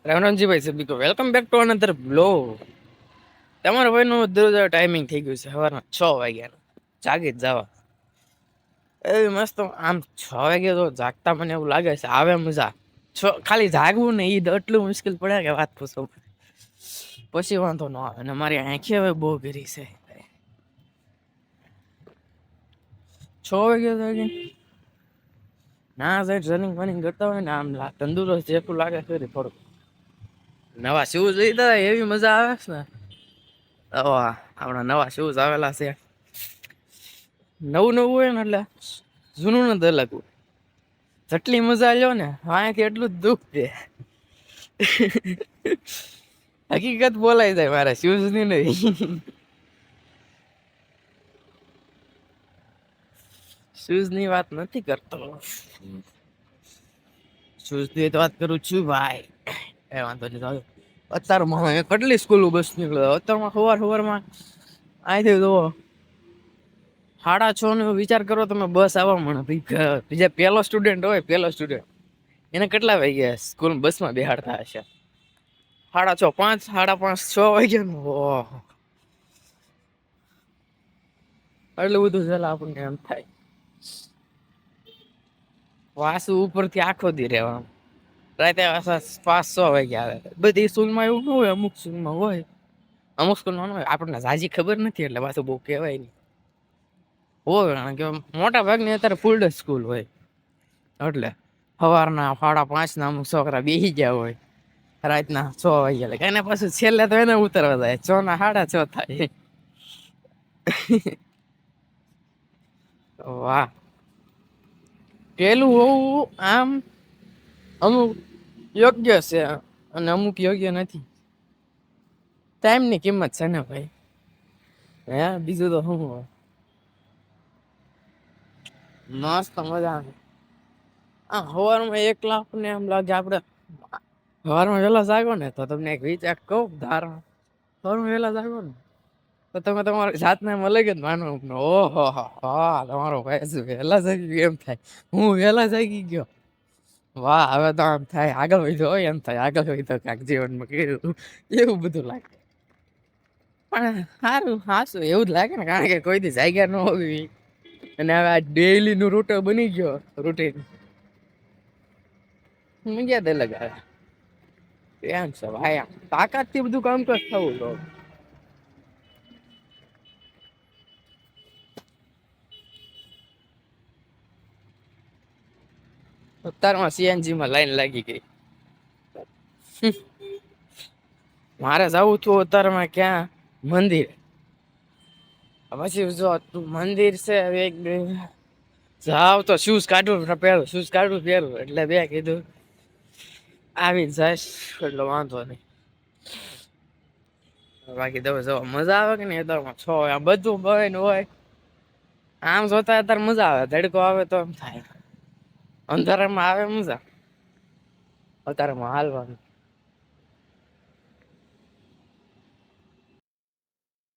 રવનજીભાઈ સબીકો welcome back to another blog. તમારા ભાઈનું દરરોજ ટાઈમિંગ થઈ ગયું છે સવારના 6 વાગ્યાનું. જાગી જ જવા એવી મસ્ત આમ 6 વાગે તો જાગતા મને એવું લાગે છે આવે મજા. ખાલી જાગવું ને એ એટલું મુશ્કેલ પડે કે વાત પૂછો. પછી વાંધો ન આવે અને મારી આંખી હવે બહુ ગરી છે. 6 વાગે જાગી ના સાઈડ રનિંગ વનિંગ કરતા હોય ને આમ તંદુરસ્ત જેટલું લાગે છે થોડુંક. નવા શૂઝ લીધા એવી મજા આવે છે ને. આપણા નવા શૂઝ આવેલા છે. નવું નવું હોય ને એટલે જૂનું નથી લાગવું. જેટલી મજા લ્યો ને આથી એટલું જ દુઃખ છે. હકીકત બોલાય જાય મારા શૂઝ ની નહીં. શૂઝ ની વાત નથી કરતો. શૂઝ ની તો વાત કરું છું ભાઈ. એ વાંધો નહીં. અત્યારમાં કેટલી સ્કૂલો બસ નીકળે અત્યારમાં સવારમાં અહીંથી જુઓ 6:30 નો વિચાર કરો તમે બસ આવવા મળે બીજા પેલો સ્ટુડન્ટ હોય એને કેટલા વાગ્યા સ્કૂલ બસ માં બેહાડતા હશે 6:30 5 5:30 6 વાગ્યા ને ઓહ એટલું બધું છેલ્લા આપણને એમ થાય વાસુ ઉપરથી આખો દી રહેવાનું રાતે 5-6 વાગ્યા આવે બધી સ્કૂલમાં એવું ન હોય અમુક સ્કૂલમાં હોય અમુક સ્કૂલમાં ન હોય આપણને સાજી ખબર નથી એટલે પાછું બહુ કહેવાય નહીં હોય કારણ કે મોટા ભાગની અત્યારે ફૂલ ડે સ્કૂલ હોય એટલે સવારના 5:30 ના અમુક છોકરા બેસી ગયા હોય રાતના 6 વાગ્યા લગે એને પાછું છેલ્લે તો એને ઉતરવા જાય 6 ના 6:30 થાય વાહ પેલું હોવું આમ અમુક યોગ્ય છે અને અમુક યોગ્ય નથી ટાઈમ ની કિંમત છે ને ભાઈ હે બીજું તો શું હોય મસ્ત મજા સવારમાં 1 લાખ ને એમ લાગે આપડે સવારમાં વહેલા જાગો ને તો તમને એક વિચાર કહું ધારણા સવારમાં વહેલા જાગો ને તો તમે તમારી જાતને અલગ જ માનો ઓહો હા તમારો ભાઈ વહેલા જાગી ગયો એમ થાય હું વહેલા જાગી ગયો વાહ હવે તો આમ થાય આગળ વધ્યો હોય એમ થાય આગળ વધ્યો કાંઈક જીવનમાં કર્યું એવું બધું લાગે પણ સારું હાશું એવું જ લાગે ને કારણ કે કોઈ દી જાગ્યા ન હોવી અને હવે આ ડેઈલી નું રૂટ બની ગયો રૂટીન મજા જ અલગ આવે એમ છે ભાઈ તાકાત થી બધું કામ તો થવું તો અત્યારમાં સીએનજી માં લાઈન લાગી ગઈ મારે જવું હતું અત્યારમાં ક્યાં મંદિર પછી જો મંદિર છે એક બે જાવ તો શૂઝ કાઢવું પહેરું એટલે બે કીધું આવી જાય એટલે વાંધો નહી બાકી તમે જો મજા આવે કે નઈ અત્યારમાં બધું બને હોય આમ જોતા અત્યારે મજા આવે તડકો આવે તો એમ થાય અંધારામાં આવે મજા અત્યારમાં હાલવાનું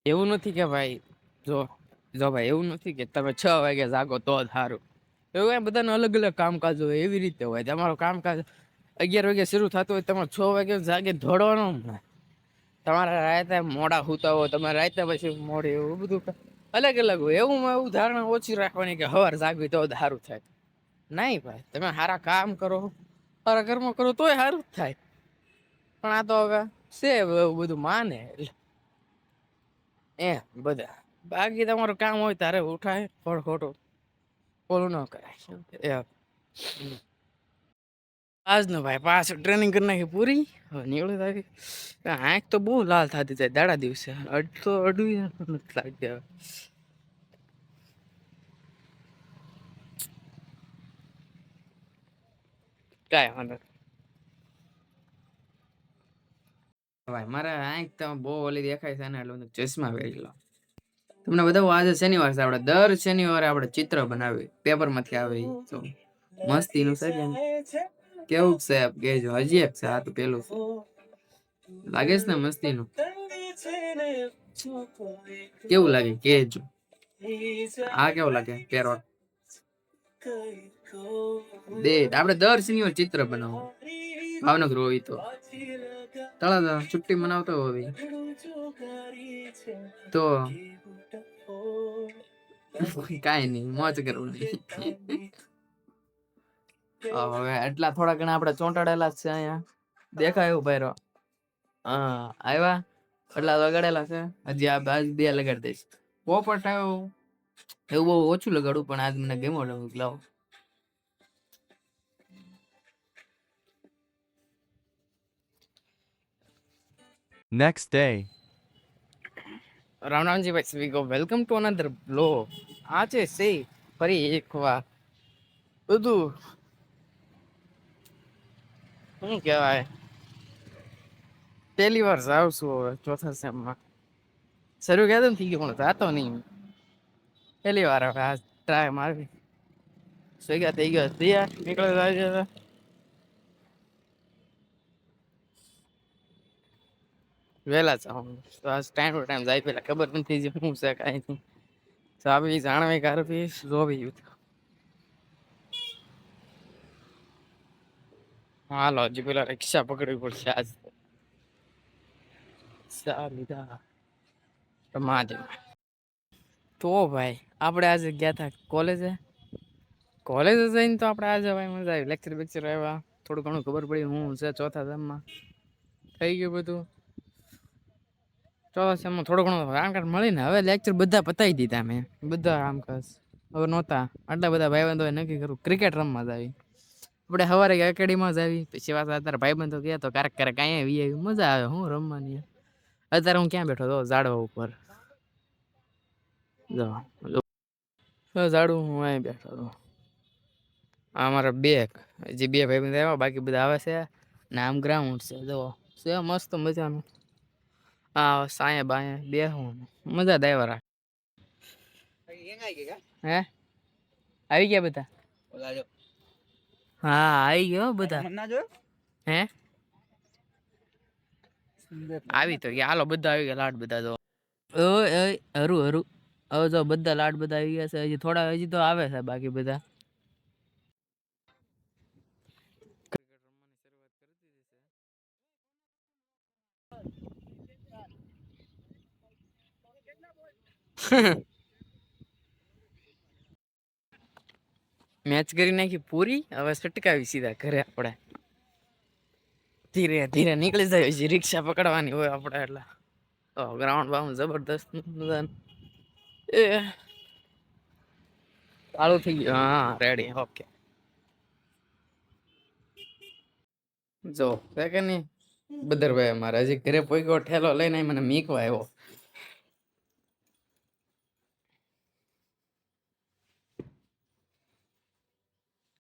એવું નથી કે ભાઈ જો જો ભાઈ એવું નથી કે તમે 6 વાગે જાગો તો જ સારું એવું બધાનું અલગ અલગ કામકાજ હોય એવી રીતે હોય તમારું કામકાજ 11 વાગે શરૂ થતું હોય તમારે 6 વાગે જાગે દોડવાનું તમારે રાતે મોડા સુતા હોય તમારે રાતે પછી મોડી એવું બધું અલગ અલગ હોય એવું ધારણા ઓછી રાખવાની કે સવાર જાગવી તો સારું થાય નહીં ભાઈ તમે સારા કામ કરો સારા કર્મ કરો તોય સારું જ થાય પણ આ તો હવે છે એવું બધું માને એટલે બધા બાકી તમારું કામ હોય તારે ઉઠાય ફળ ખોટું ઓલું ન કરાય આજ ને ભાઈ પાછું ટ્રેનિંગ કરી નાખી પૂરી હવે નીકળી થાય આંખ તો બહુ લાલ થતી જાય દાડા દિવસે અડું નથી લાગતી હવે કાંઈ વાંધો ભાઈ મારે આંખ તો બહુ ઓલી દેખાય છે ને એટલે ચશ્મા પહેરી લો તમને બધા આજે શનિવાર છે આપણે દર શનિવારે આપણે ચિત્ર બનાવી પેપર માંથી આવે તો મસ્તી નું છે કેવું છે કેજો હજી એક છે આ તો પેલું છે લાગે છે ને મસ્તી નું કેવું લાગે કેજો આ કેવું લાગે પેરોટ દે આપણે દર શનિવાર ચિત્ર બનાવવું ભાવનગર હોય તો તળાજા છુટ્ટી મનાવતો હોય તો કાઈ નહીં મોજ કરવું હવે એટલા થોડા ઘણા આપણે ચોંટાડેલા છે અહીંયા દેખાય એવું ભાઈરો હા આવ્યા એટલા લગાડેલા છે હજી આ બાજુ બે લગાડી દઈશ પોપટ આવ્યો એવું બહુ ઓછું લગાડું પણ આજ મને ગેમો લાવો Next day. રામજી ભાઈ સ્વીગો વેલકમ ટુ અનધર બ્લોગ આ છે સે ફરી એક વાર બધું શું કહેવાય પહેલી વાર જાઉં છું હવે ચોથા સેમમાં શરૂ કહેતો ને થઈ ગયું પણ જાતો નહીં પહેલી વાર હવે આ ટ્રાય મારવી સ્વીગા થઈ ગયો તૈયાર નીકળે જાય છે વહેલા જાઉં તો આ ટાઈમ ટુ ટાઈમ જાય પેલા ખબર નથી જે શું છે કાંઈ નહીં સાબી જાણવે કારવી જોવી હાલો હજી પેલા રિક્ષા પકડવી પડશે આજ લીધા મહાદેવ તો ભાઈ આપણે આજે ગયા હતા કોલેજે જઈને તો આપણે આજે ભાઈ મજા આવી લેક્ચર બેક્ચર આવ્યા થોડું ઘણું ખબર પડી હું છે ચોથા સેમમાં થઈ ગયું બધું ચોથા સેમમાં થોડું ઘણું કામકાજ મળીને હવે લેક્ચર બધા પતાવી દીધા મેં બધા કામકાજ હવે નહોતા આટલા બધા ભાઈબંધોએ નક્કી કરું ક્રિકેટ રમવા જ આવી આપણે સવારે એકેડેમીમાં જ આવી પછી વાત અત્યારે ભાઈબંધો ગયા તો ક્યારેક અહીંયા આવી મજા આવે હું રમવાની અત્યારે હું ક્યાં બેઠો તો ઝાડવા ઉપર ઝાડું હું અહીં બેઠો હતો આ મારા જે બે ભાઈબંધ આવ્યા બાકી બધા આવે છે ને આમ ગ્રાઉન્ડ છે જો છે મસ્ત મજાનું હા સાંયે બાંયે બેહું મજા દાયવા રાખ હે આવી ગયા બધા હા આવી ગયો બધા હે આવી તો ગયા હાલો બધા આવી ગયા લાડ બધા તો હરું હરું હવે જો બધા લાડ બધા આવી ગયા છે હજી થોડા હજી તો આવે છે બાકી બધા મેચ કરી નાખી પૂરી હવે સટકાવી સીધા ઘરે આપણે ધીરે ધીરે નીકળી જાય છે રિક્ષા પકડવાની હોય આપણે એટલે ગ્રાઉન્ડ બાઉન્ડ જબરદસ્ત એ ચાલુ થઈ ગયું હા રેડી ઓકે જો કે નહીં બદરભાઈ મારે હજી ઘરે પોઈકો ઠેલો લઈને મને મીકવા આવ્યો